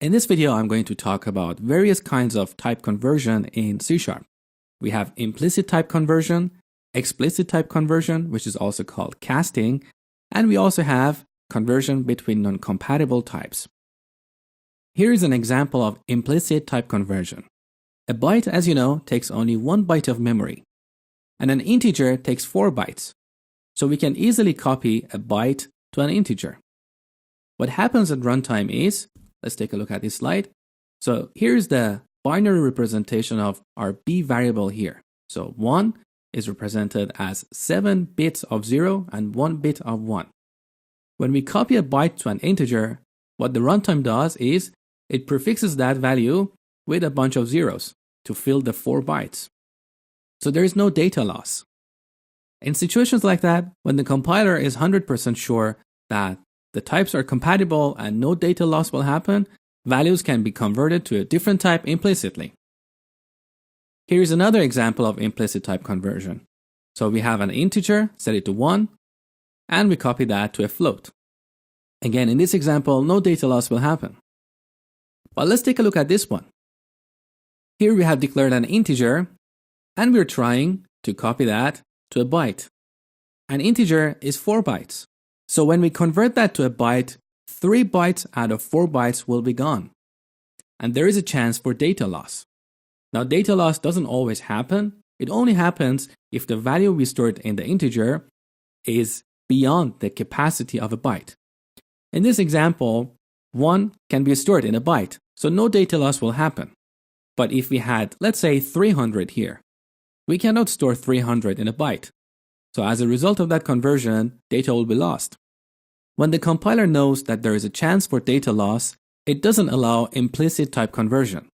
In this video, I'm going to talk about various kinds of type conversion in C#. We have implicit type conversion, explicit type conversion, which is also called casting, and we also have conversion between non-compatible types. Here is an example of implicit type conversion. A byte, as you know, takes only 1 byte of memory, and an integer takes 4 bytes. So we can easily copy a byte to an integer. What happens at runtime is, let's take a look at this slide. So here's the binary representation of our B variable here. So 1 is represented as 7 bits of 0 and 1 bit of 1. When we copy a byte to an integer, what the runtime does is it prefixes that value with a bunch of zeros to fill the 4 bytes. So there is no data loss. In situations like that, when the compiler is 100% sure that the types are compatible and no data loss will happen, values can be converted to a different type implicitly. Here's another example of implicit type conversion. So we have an integer, set it to 1, and we copy that to a float. Again, in this example, no data loss will happen. But let's take a look at this one. Here we have declared an integer, and we're trying to copy that to a byte. An integer is 4 bytes. So when we convert that to a byte, 3 bytes out of 4 bytes will be gone. And there is a chance for data loss. Now, data loss doesn't always happen. It only happens if the value we stored in the integer is beyond the capacity of a byte. In this example, 1 can be stored in a byte, so no data loss will happen. But if we had, let's say, 300 here, we cannot store 300 in a byte. So as a result of that conversion, data will be lost. When the compiler knows that there is a chance for data loss, it doesn't allow implicit type conversion.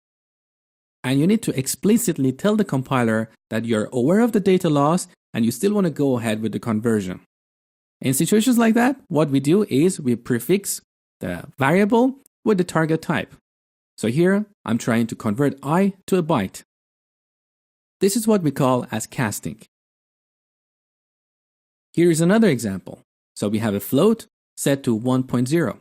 And you need to explicitly tell the compiler that you're aware of the data loss and you still want to go ahead with the conversion. In situations like that, what we do is we prefix the variable with the target type. So here, I'm trying to convert I to a byte. This is what we call as casting. Here is another example. So we have a float set to 1.0.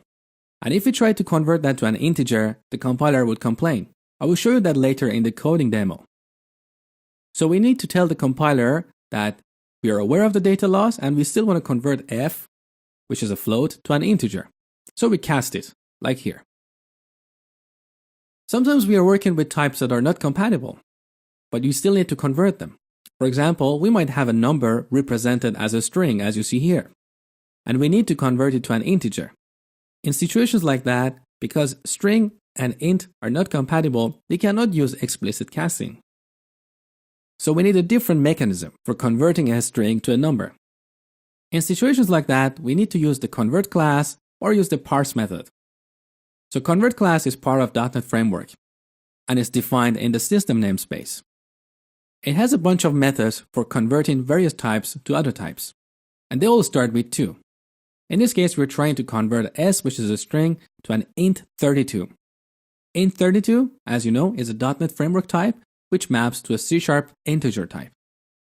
And if we try to convert that to an integer, the compiler would complain. I will show you that later in the coding demo. So we need to tell the compiler that we are aware of the data loss and we still want to convert f, which is a float, to an integer. So we cast it, like here. Sometimes we are working with types that are not compatible, but you still need to convert them. For example, we might have a number represented as a string, as you see here, and we need to convert it to an integer. In situations like that, because string and int are not compatible, we cannot use explicit casting. So we need a different mechanism for converting a string to a number. In situations like that, we need to use the convert class or use the parse method. So convert class is part of .NET Framework and is defined in the system namespace. It has a bunch of methods for converting various types to other types, and they all start with 2. In this case, we're trying to convert s, which is a string, to an int32. Int32, as you know, is a .NET Framework type, which maps to a C# integer type.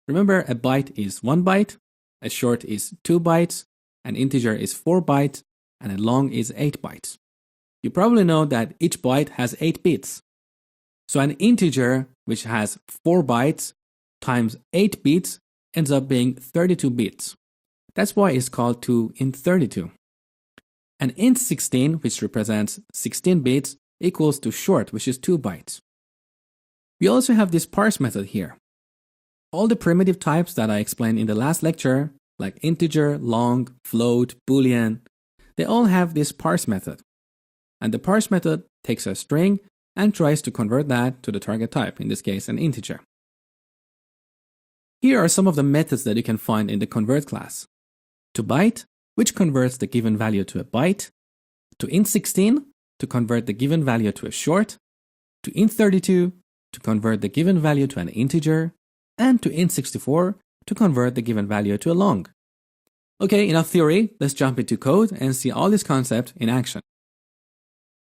Remember, a byte is 1 byte, a short is 2 bytes, an integer is 4 bytes, and a long is 8 bytes. You probably know that each byte has 8 bits. So an integer, which has 4 bytes times 8 bits, ends up being 32 bits. That's why it's called 2 int32. And int16, which represents 16 bits, equals to short, which is 2 bytes. We also have this parse method here. All the primitive types that I explained in the last lecture, like integer, long, float, boolean, they all have this parse method. And the parse method takes a string and tries to convert that to the target type, in this case an integer. Here are some of the methods that you can find in the convert class. To byte, which converts the given value to a byte. To int16, to convert the given value to a short. To int32, to convert the given value to an integer. And to int64, to convert the given value to a long. Okay, enough theory, let's jump into code and see all this concept in action.